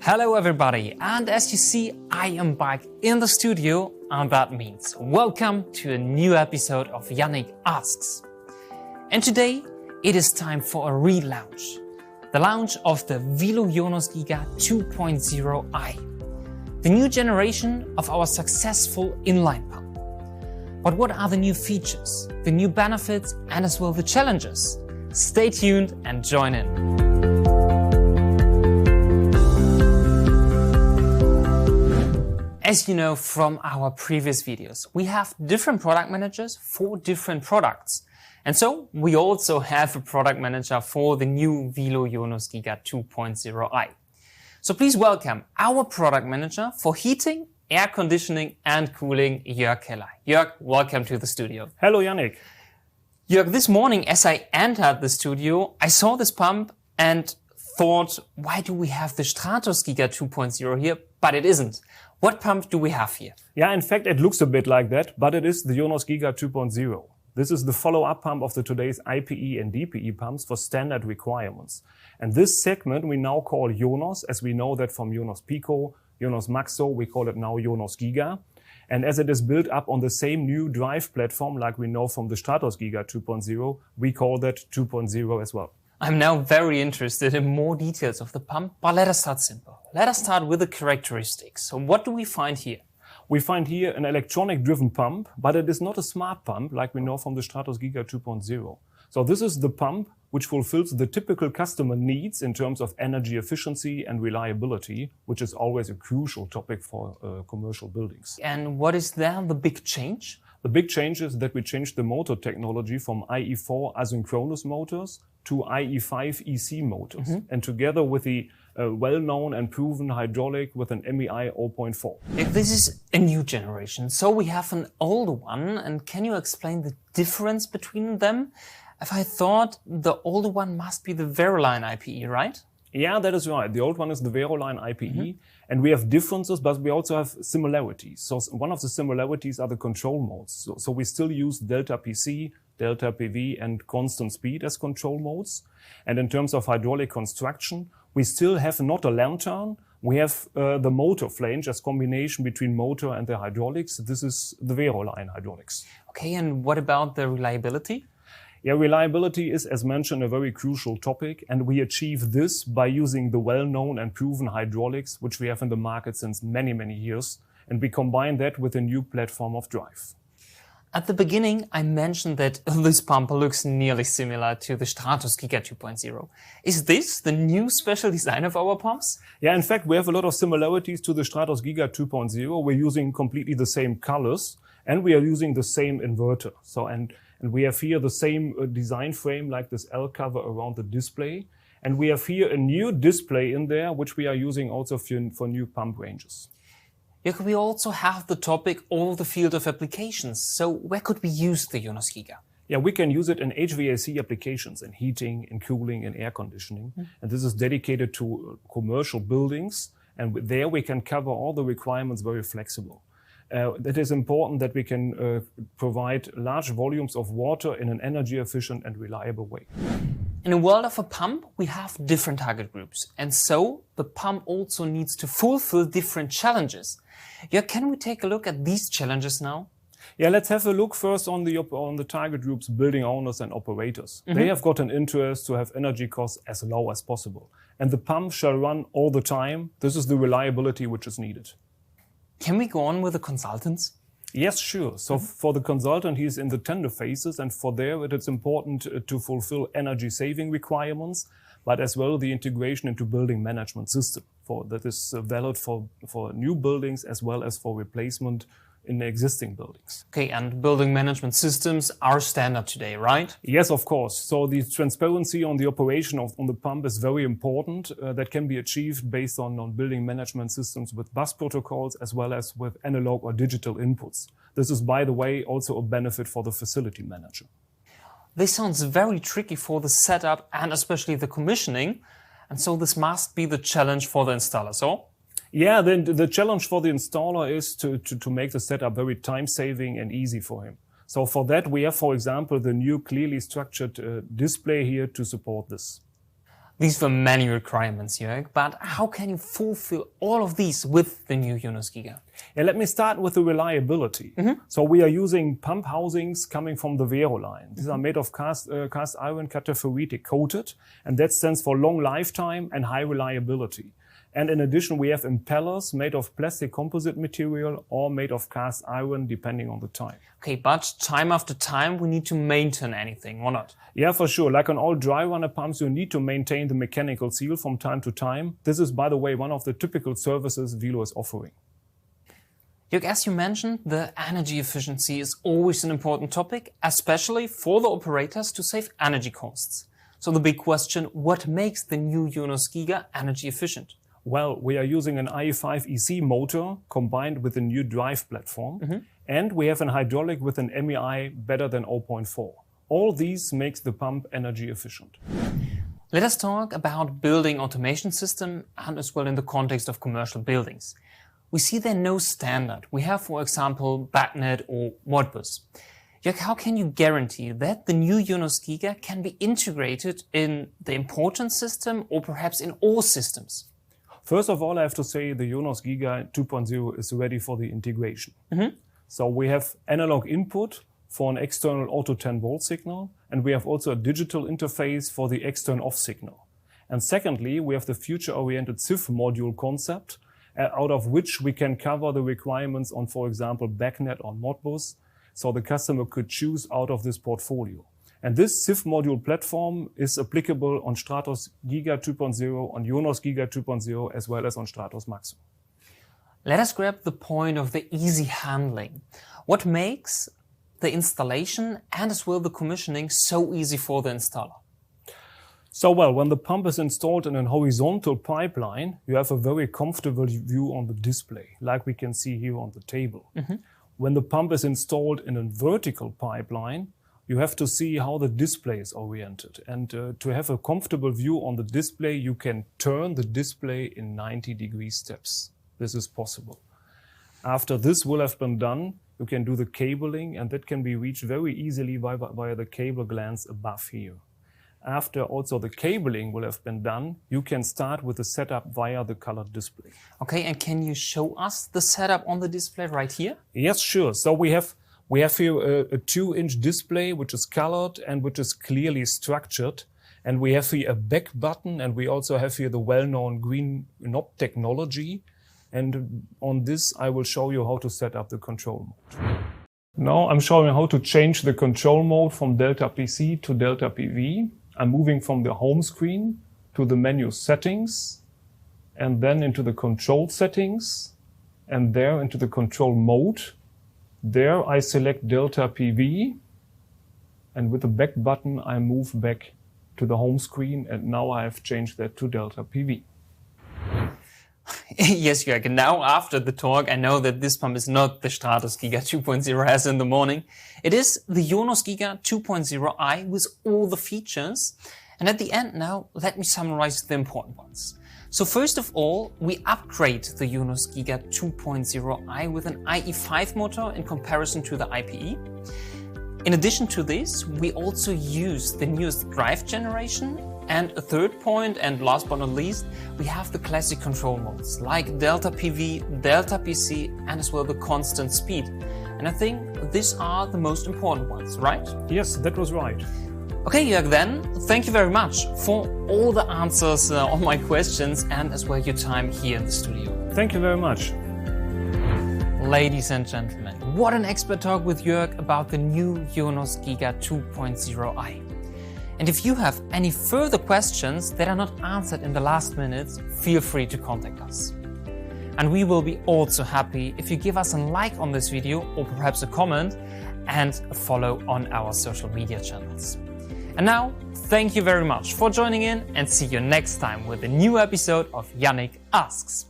Hello everybody, and as you see, I am back in the studio, and that means welcome to a new episode of Janik Asks. And today, it is time for a relaunch. The launch of the Wilo-Yonos GIGA2.0-I, the new generation of our successful inline pump. But what are the new features, the new benefits, and as well the challenges? Stay tuned and join in. As you know from our previous videos, we have different product managers for different products. And so we also have a product manager for the new Wilo-Yonos GIGA2.0-I. So please welcome our product manager for heating, air conditioning and cooling, Jörg Keller. Jörg, welcome to the studio. Hello, Janik. Jörg, this morning as I entered the studio, I saw this pump and thought, why do we have the Stratos GIGA2.0 here? But it isn't. What pump do we have here? Yeah, in fact, it looks a bit like that, but it is the Yonos GIGA 2.0. This is the follow-up pump of the today's IPE and DPE pumps for standard requirements. And this segment we now call Yonos, as we know that from Yonos Pico, Yonos Maxo, we call it now Yonos GIGA. And as it is built up on the same new drive platform like we know from the Stratos GIGA 2.0, we call that 2.0 as well. I'm now very interested in more details of the pump, but let us start simple. Let us start with the characteristics. So what do we find here? We find here an electronic-driven pump, but it is not a smart pump like we know from the Stratos GIGA 2.0. So this is the pump which fulfills the typical customer needs in terms of energy efficiency and reliability, which is always a crucial topic for commercial buildings. And what is then the big change? The big change is that we changed the motor technology from IE4 asynchronous motors to IE5 EC motors. And together with the well-known and proven hydraulic with an MEI 0.4. If this is a new generation, so we have an older one, and can you explain the difference between them? If I thought the older one must be the Veroline IPE, right? Yeah, that is right. The old one is the Veroline IPE, and we have differences, but we also have similarities. So one of the similarities are the control modes. So we still use delta PC, delta PV, and constant speed as control modes. And in terms of hydraulic construction, we still have not a lantern. We have the motor flange as combination between motor and the hydraulics. This is the Veroline hydraulics. Okay, and what about the reliability? Yeah, reliability is, as mentioned, a very crucial topic, and we achieve this by using the well-known and proven hydraulics, which we have in the market since many, many years, and we combine that with a new platform of drive. At the beginning, I mentioned that this pump looks nearly similar to the Stratos GIGA 2.0. Is this the new special design of our pumps? Yeah, in fact, we have a lot of similarities to the Stratos GIGA 2.0. We're using completely the same colors, and we are using the same inverter. And we have here the same design frame like this L cover around the display. And we have here a new display in there, which we are using also for new pump ranges. Yeah, we also have the topic all the field of applications. So where could we use the Yonos GIGA? Yeah, we can use it in HVAC applications, in heating, in cooling, in air conditioning. And this is dedicated to commercial buildings. And there we can cover all the requirements very flexible. It is important that we can provide large volumes of water in an energy efficient and reliable way. In a world of a pump, we have different target groups. And so the pump also needs to fulfill different challenges. Yeah, can we take a look at these challenges now? Yeah, let's have a look first on the target groups, building owners and operators. They have got an interest to have energy costs as low as possible. And the pump shall run all the time. This is the reliability which is needed. Can we go on with the consultants? Yes, sure. So for the consultant, he's in the tender phases, and for there it is important to fulfill energy saving requirements, but as well the integration into building management system that is valid for new buildings as well as for replacement in existing buildings. Okay, and building management systems are standard today, right? Yes, of course. So the transparency on the operation on the pump is very important. That can be achieved based on building management systems with bus protocols as well as with analog or digital inputs. This is, by the way, also a benefit for the facility manager. This sounds very tricky for the setup and especially the commissioning. And so this must be the challenge for the installer, so? Yeah, then the challenge for the installer is to make the setup very time-saving and easy for him. So for that, we have, for example, the new clearly structured display here to support this. These were many requirements, Jörg, but how can you fulfill all of these with the new Yonos Giga? Yeah, let me start with the reliability. So we are using pump housings coming from the Vero line. These are made of cast iron cataphoritic coated, and that stands for long lifetime and high reliability. And in addition, we have impellers made of plastic composite material or made of cast iron, depending on the type. Okay, but time after time, we need to maintain anything, or not? Yeah, for sure. Like on all dry runner pumps, you need to maintain the mechanical seal from time to time. This is, by the way, one of the typical services Wilo is offering. Jörg, as you mentioned, the energy efficiency is always an important topic, especially for the operators to save energy costs. So the big question, what makes the new Yonos Giga energy efficient? Well, we are using an IE5 EC motor combined with a new drive platform, and we have an hydraulic with an MEI better than 0.4. All these makes the pump energy efficient. Let us talk about building automation system and as well in the context of commercial buildings. We see there no standard. We have, for example, BACnet or Modbus. Jörg, how can you guarantee that the new Yonos Giga can be integrated in the importance system or perhaps in all systems? First of all, I have to say the Yonos GIGA2.0 is ready for the integration. So we have analog input for an external auto 10 volt signal, and we have also a digital interface for the external off signal. And secondly, we have the future-oriented CIF module concept, out of which we can cover the requirements on, for example, BACnet or Modbus, so the customer could choose out of this portfolio. And this CIF module platform is applicable on Stratos GIGA2.0, on Yonos GIGA2.0, as well as on Stratos Maxo. Let us grab the point of the easy handling. What makes the installation and as well the commissioning so easy for the installer? So well, when the pump is installed in a horizontal pipeline, you have a very comfortable view on the display, like we can see here on the table. When the pump is installed in a vertical pipeline, you have to see how the display is oriented. And to have a comfortable view on the display, you can turn the display in 90-degree steps. This is possible. After this will have been done, you can do the cabling, and that can be reached very easily via the cable glands above here. After also the cabling will have been done, you can start with the setup via the colored display. Okay, and can you show us the setup on the display right here? Yes, sure. So we have here a 2-inch display which is colored and which is clearly structured. And we have here a back button, and we also have here the well-known green knob technology. And on this, I will show you how to set up the control mode. Now I'm showing how to change the control mode from Delta PC to Delta PV. I'm moving from the home screen to the menu settings, and then into the control settings, and there into the control mode. There I select Delta PV, and with the back button I move back to the home screen, and now I have changed that to Delta PV. Yes, Jörg, now after the talk I know that this pump is not the Stratos GIGA2.0 as in the morning. It is the Yonos GIGA2.0-I with all the features. And at the end now, let me summarize the important ones. So first of all, we upgrade the Yonos GIGA2.0-I with an IE5 motor in comparison to the IPE. In addition to this, we also use the newest drive generation. And a third point, and last but not least, we have the classic control modes like Delta PV, Delta PC, and as well the constant speed. And I think these are the most important ones, right? Yes, that was right. Okay, Jörg, then, thank you very much for all the answers on my questions and as well your time here in the studio. Thank you very much. Ladies and gentlemen, what an expert talk with Jörg about the new Yonos GIGA2.0-I. And if you have any further questions that are not answered in the last minutes, feel free to contact us. And we will be also happy if you give us a like on this video or perhaps a comment and a follow on our social media channels. And now, thank you very much for joining in, and see you next time with a new episode of Janik Asks.